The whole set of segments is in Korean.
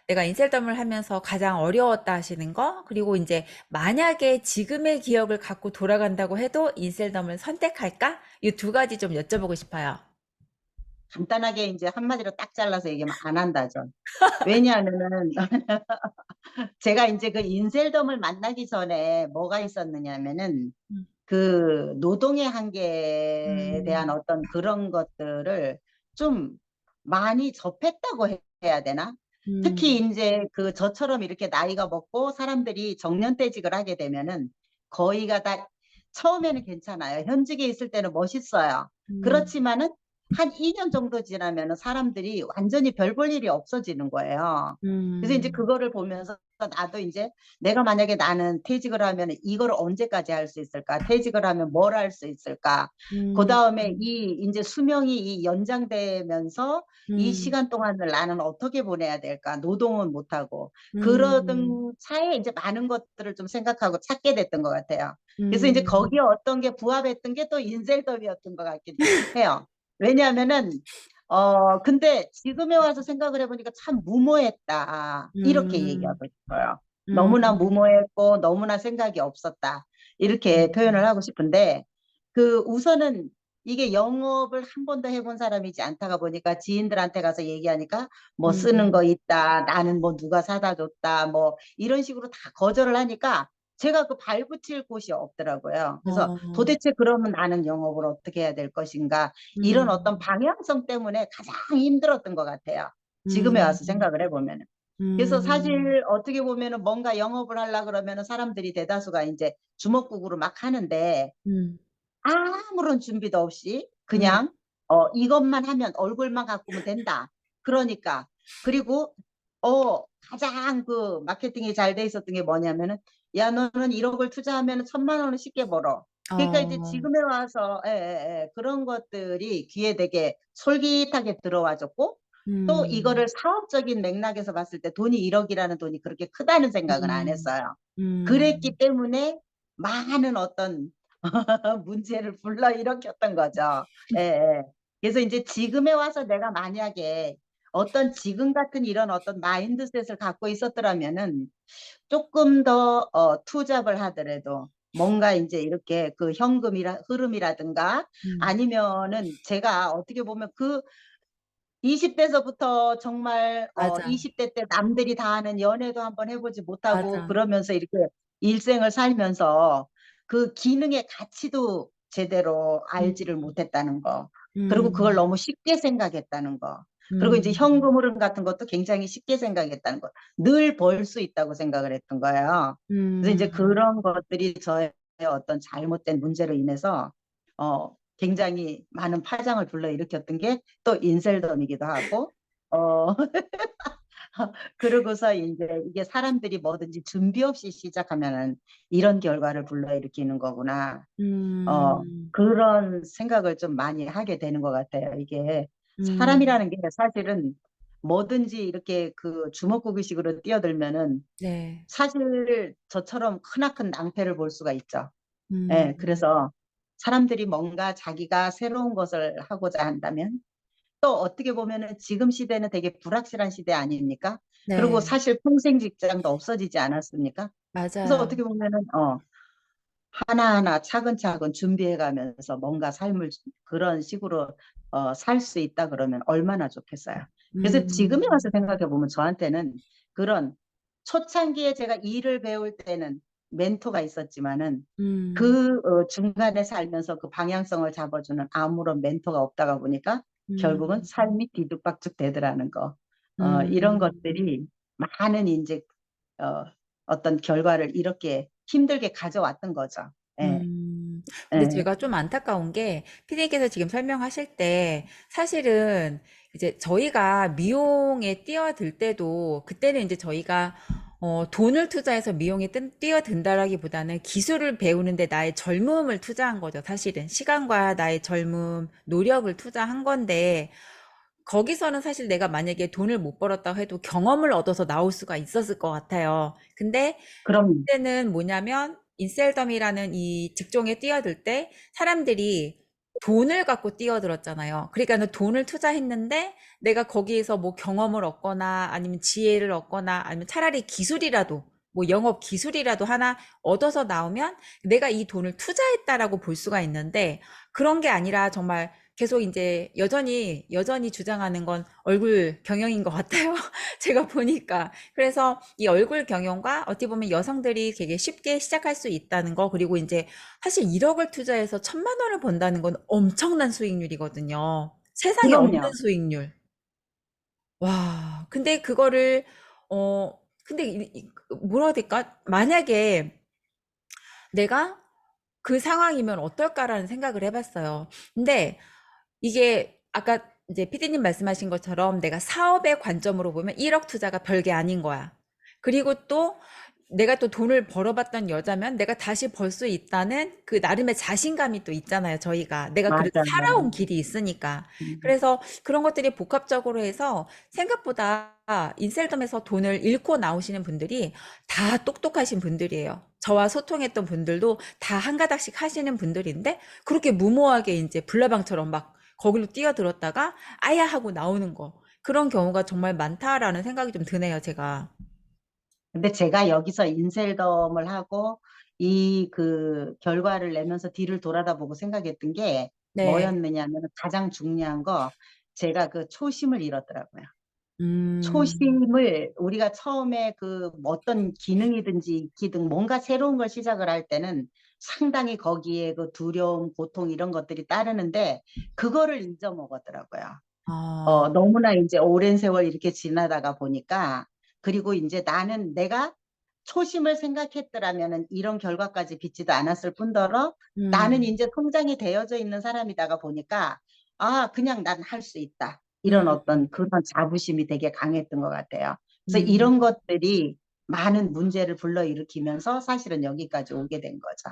내가 인셀덤을 하면서 가장 어려웠다 하시는 거, 그리고 이제 만약에 지금의 기억을 갖고 돌아간다고 해도 인셀덤을 선택할까? 이 두 가지 좀 여쭤보고 싶어요. 간단하게 이제 한마디로 딱 잘라서 얘기하면 안 한다죠. 왜냐하면은 제가 이제 그 인셀덤을 만나기 전에 뭐가 있었느냐면은 음, 그 노동의 한계에 대한 음, 어떤 그런 것들을 좀 많이 접했다고 해야 되나? 특히 음, 이제 그 저처럼 이렇게 나이가 먹고 사람들이 정년퇴직을 하게 되면은 거의가 다 처음에는 괜찮아요. 현직에 있을 때는 멋있어요. 음, 그렇지만은 한 2년 정도 지나면은 사람들이 완전히 별 볼 일이 없어지는 거예요. 그래서 이제 음, 그거를 보면서 나도 이제 내가 만약에 나는 퇴직을 하면 이걸 언제까지 할 수 있을까? 퇴직을 하면 뭘 할 수 있을까? 그 음, 다음에 이 이제 수명이 이 연장되면서 이 음, 시간 동안을 나는 어떻게 보내야 될까? 노동은 못하고. 음, 그러던 차에 이제 많은 것들을 좀 생각하고 찾게 됐던 것 같아요. 그래서 이제 음, 거기에 어떤 게 부합했던 게 또 인셀덤이었던 것 같긴 해요. 왜냐하면은 근데 지금에 와서 생각을 해보니까 참 무모했다. 이렇게 음, 얘기하고 싶어요. 너무나 음, 무모했고, 너무나 생각이 없었다. 이렇게 표현을 음, 하고 싶은데, 그 우선은 이게 영업을 한 번도 해본 사람이지 않다가 보니까 지인들한테 가서 얘기하니까 뭐 쓰는 음, 거 있다. 나는 뭐 누가 사다 줬다. 뭐 이런 식으로 다 거절을 하니까 제가 그 발붙일 곳이 없더라고요. 그래서 어, 도대체 그러면 나는 영업을 어떻게 해야 될 것인가? 이런 어떤 음, 방향성 때문에 가장 힘들었던 것 같아요. 지금에 와서 음, 생각을 해보면은. 그래서 음, 사실 어떻게 보면은 뭔가 영업을 하려 그러면은 사람들이 대다수가 이제 주먹국으로 막 하는데 음, 아무런 준비도 없이 음, 그냥 이것만 하면 얼굴만 가꾸면 된다. 그러니까 그리고 가장 그 마케팅이 잘 돼 있었던 게 뭐냐면은 야 너는 1억을 투자하면 1,000만 원을 쉽게 벌어. 그러니까 이제 어, 지금에 와서 그런 것들이 귀에 되게 솔깃하게 들어와줬고 또 음, 이거를 사업적인 맥락에서 봤을 때 돈이 1억이라는 돈이 그렇게 크다는 생각은 안 음, 했어요. 그랬기 음, 때문에 많은 어떤 문제를 불러일으켰던 거죠. 예, 예. 그래서 이제 지금에 와서 내가 만약에 어떤 지금 같은 이런 어떤 마인드셋을 갖고 있었더라면은 조금 더 투잡을 하더라도 뭔가 이제 이렇게 그 현금이라 흐름이라든가 음, 아니면은 제가 어떻게 보면 그 20대서부터 정말 맞아, 20대 때 남들이 다 하는 연애도 한번 해보지 못하고 맞아, 그러면서 이렇게 일생을 살면서 그 기능의 가치도 제대로 음, 알지를 못했다는 거. 그리고 그걸 음, 너무 쉽게 생각했다는 거. 그리고 이제 음, 현금 흐름 같은 것도 굉장히 쉽게 생각했다는 거. 늘 벌 수 있다고 생각을 했던 거예요. 그래서 이제 음, 그런 것들이 저의 어떤 잘못된 문제로 인해서 굉장히 많은 파장을 불러일으켰던 게 또 인셀덤이기도 하고, 어, 그러고서 이제 이게 사람들이 뭐든지 준비 없이 시작하면은 이런 결과를 불러일으키는 거구나. 음, 그런 생각을 좀 많이 하게 되는 것 같아요. 이게 음, 사람이라는 게 사실은 뭐든지 이렇게 그 주먹구구식으로 뛰어들면은 네, 사실 저처럼 크나큰 낭패를 볼 수가 있죠. 예, 음, 그래서 사람들이 뭔가 자기가 새로운 것을 하고자 한다면 또 어떻게 보면은 지금 시대는 되게 불확실한 시대 아닙니까? 그리고 네, 사실 평생 직장도 없어지지 않았습니까? 그래서 맞아요. 어떻게 보면은 하나하나 차근차근 준비해 가면서 뭔가 삶을 그런 식으로 살 수 있다 그러면 얼마나 좋겠어요. 그래서 지금에 와서 음, 생각해 보면 저한테는 그런 초창기에 제가 일을 배울 때는 멘토가 있었지만은 음, 그 중간에 살면서 그 방향성을 잡아주는 아무런 멘토가 없다가 보니까 결국은 음, 삶이 뒤죽박죽 되더라는 거. 이런 음, 것들이 많은 이제 어, 어떤 결과를 이렇게 힘들게 가져왔던 거죠. 예, 근데 예, 제가 좀 안타까운 게, 피디님께서 지금 설명하실 때, 사실은 이제 저희가 미용에 뛰어들 때도, 그때는 이제 저희가, 돈을 투자해서 미용에 뛰어든다라기보다는 기술을 배우는데 나의 젊음을 투자한 거죠. 사실은. 시간과 나의 젊음, 노력을 투자한 건데, 거기서는 사실 내가 만약에 돈을 못 벌었다고 해도 경험을 얻어서 나올 수가 있었을 것 같아요. 근데 그럼, 때는 뭐냐면 인셀덤이라는 이 직종에 뛰어들 때 사람들이 돈을 갖고 뛰어들었잖아요. 그러니까 돈을 투자했는데 내가 거기에서 뭐 경험을 얻거나 아니면 지혜를 얻거나 아니면 차라리 기술이라도 뭐 영업 기술이라도 하나 얻어서 나오면 내가 이 돈을 투자했다라고 볼 수가 있는데 그런 게 아니라 정말 계속 이제 여전히 주장하는 건 얼굴 경영인 것 같아요. 제가 보니까. 그래서 이 얼굴 경영과 어떻게 보면 여성들이 되게 쉽게 시작할 수 있다는 거, 그리고 이제 사실 1억을 투자해서 1,000만 원을 번다는 건 엄청난 수익률이거든요. 세상에 없는 그럼요. 수익률. 와, 근데 그거를, 근데 뭐라 해야 될까? 만약에 내가 그 상황이면 어떨까라는 생각을 해봤어요. 근데 이게 아까 이제 피디님 말씀하신 것처럼 내가 사업의 관점으로 보면 1억 투자가 별게 아닌 거야. 그리고 또 내가 또 돈을 벌어봤던 여자면 내가 다시 벌 수 있다는 그 나름의 자신감이 또 있잖아요, 저희가. 내가 그래도 맞아요. 살아온 길이 있으니까. 음. 그래서 그런 것들이 복합적으로 해서 생각보다 인셀덤에서 돈을 잃고 나오시는 분들이 다 똑똑하신 분들이에요. 저와 소통했던 분들도 다 한 가닥씩 하시는 분들인데 그렇게 무모하게 이제 불나방처럼 막 거기로 뛰어들었다가 아야 하고 나오는 거. 그런 경우가 정말 많다라는 생각이 좀 드네요, 제가. 근데 제가 여기서 인셀덤을 하고 이 그 결과를 내면서 뒤를 돌아다보고 생각했던 게 네. 뭐였느냐면 가장 중요한 거 제가 그 초심을 잃었더라고요. 음, 초심을 우리가 처음에 그 어떤 기능이든지 익히든 뭔가 새로운 걸 시작을 할 때는 상당히 거기에 그 두려움, 고통 이런 것들이 따르는데 그거를 잊어먹었더라고요. 아, 너무나 이제 오랜 세월 이렇게 지나다가 보니까 그리고 이제 나는 내가 초심을 생각했더라면은 이런 결과까지 빚지도 않았을 뿐더러 나는 음, 이제 성장이 되어져 있는 사람이다가 보니까 아, 그냥 난 할 수 있다. 이런 음, 어떤 그런 자부심이 되게 강했던 것 같아요. 그래서 음, 이런 것들이 많은 문제를 불러일으키면서 사실은 여기까지 오게 된 거죠.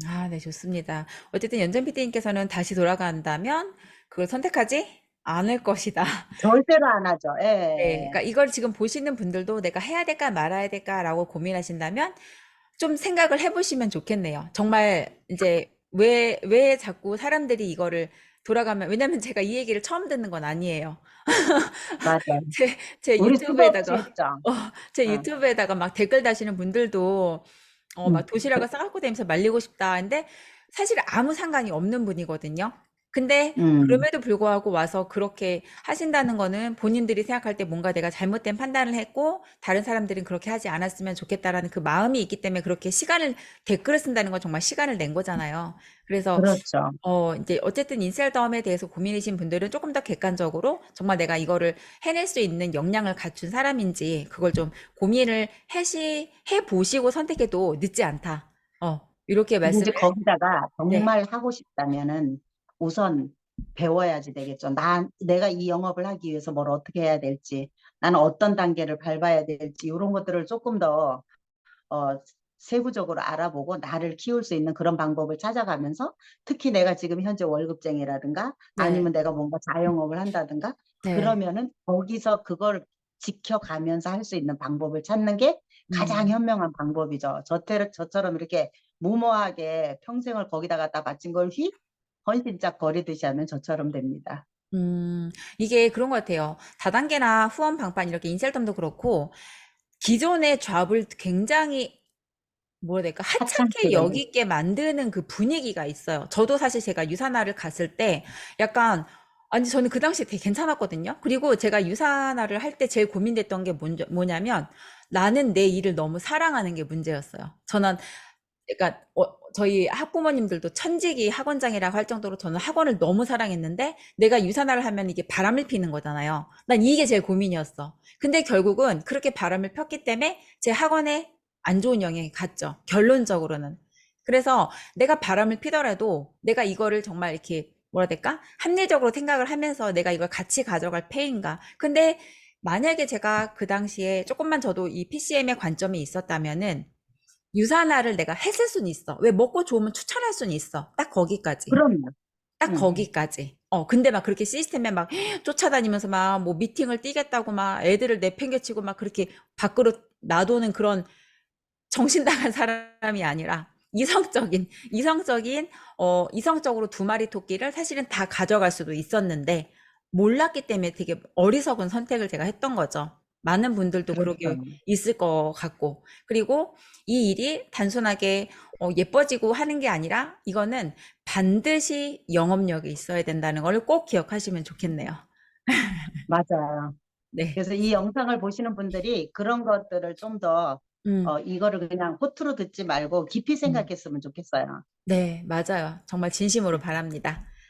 아, 네, 좋습니다. 어쨌든 연정 PD님께서는 다시 돌아간다면 그걸 선택하지 않을 것이다. 절대로 안 하죠. 네, 예. 그러니까 이걸 지금 보시는 분들도 내가 해야 될까 말아야 될까라고 고민하신다면 좀 생각을 해보시면 좋겠네요. 정말 이제 왜 자꾸 사람들이 이거를 돌아가면, 왜냐면 제가 이 얘기를 처음 듣는 건 아니에요. 맞아요. 제 우리 수도 없이 유튜브에다가, 했죠. 어, 제 어. 유튜브에다가 막 댓글 다시는 분들도, 막 음. 도시락을 싸갖고 다니면서 말리고 싶다. 근데 사실 아무 상관이 없는 분이거든요. 근데 음. 그럼에도 불구하고 와서 그렇게 하신다는 거는 본인들이 생각할 때 뭔가 내가 잘못된 판단을 했고, 다른 사람들은 그렇게 하지 않았으면 좋겠다라는 그 마음이 있기 때문에 그렇게 댓글을 쓴다는 건 정말 시간을 낸 거잖아요. 그래서 그렇죠. 이제 어쨌든 인셀덤에 대해서 고민이신 분들은 조금 더 객관적으로 정말 내가 이거를 해낼 수 있는 역량을 갖춘 사람인지 그걸 좀 고민을 해 보시고 선택해도 늦지 않다. 이렇게 근데 말씀을, 이제 거기다가 네. 정말 하고 싶다면은 우선 배워야지 되겠죠. 내가 이 영업을 하기 위해서 뭘 어떻게 해야 될지, 나는 어떤 단계를 밟아야 될지, 이런 것들을 조금 더, 어, 세부적으로 알아보고 나를 키울 수 있는 그런 방법을 찾아가면서 특히 내가 지금 현재 월급쟁이라든가 네. 아니면 내가 뭔가 자영업을 한다든가 네. 그러면은 거기서 그걸 지켜가면서 할 수 있는 방법을 찾는 게 가장 음. 현명한 방법이죠. 저처럼 이렇게 무모하게 평생을 거기다 갖다 바친 걸 헌신짝 거리듯이 하면 저처럼 됩니다. 이게 그런 것 같아요. 다단계나 후원 방판 이렇게 인셀덤도 그렇고 기존의 잡을 굉장히 뭐라 해야 될까? 하찮게 하찮게. 여기게 만드는 그 분위기가 있어요. 저도 사실 제가 유산화를 갔을 때 약간, 아니, 저는 그 당시에 되게 괜찮았거든요. 그리고 제가 유산화를 할 때 제일 고민됐던 게 뭐냐면 나는 내 일을 너무 사랑하는 게 문제였어요. 저는, 그러니까, 저희 학부모님들도 천직이 학원장이라고 할 정도로 저는 학원을 너무 사랑했는데 내가 유산화를 하면 이게 바람을 피는 거잖아요. 난 이게 제일 고민이었어. 근데 결국은 그렇게 바람을 폈기 때문에 제 학원에 안 좋은 영향이 갔죠. 결론적으로는. 그래서 내가 바람을 피더라도 내가 이거를 정말 이렇게 뭐라 해야 될까? 합리적으로 생각을 하면서 내가 이걸 같이 가져갈 패인가. 근데 만약에 제가 그 당시에 조금만 저도 이 PCM의 관점이 있었다면은 유산화를 내가 했을 수는 있어. 왜 먹고 좋으면 추천할 수는 있어. 딱 거기까지. 그럼요. 딱 응. 거기까지. 근데 막 그렇게 시스템에 막 쫓아다니면서 막 뭐 미팅을 뛰겠다고 막 애들을 내팽개치고 막 그렇게 밖으로 놔두는 그런 정신 나간 사람이 아니라 이성적으로 두 마리 토끼를 사실은 다 가져갈 수도 있었는데, 몰랐기 때문에 되게 어리석은 선택을 제가 했던 거죠. 많은 분들도 그러니까. 그렇게 있을 것 같고. 그리고 이 일이 단순하게 예뻐지고 하는 게 아니라, 이거는 반드시 영업력이 있어야 된다는 걸 꼭 기억하시면 좋겠네요. 맞아요. 네. 그래서 이 영상을 보시는 분들이 그런 것들을 좀 더, 음, 이거를 그냥 호투루 듣지 말고 깊이 음. 생각했으면 좋겠어요. 네, 맞아요. 정말 진심으로 바랍니다.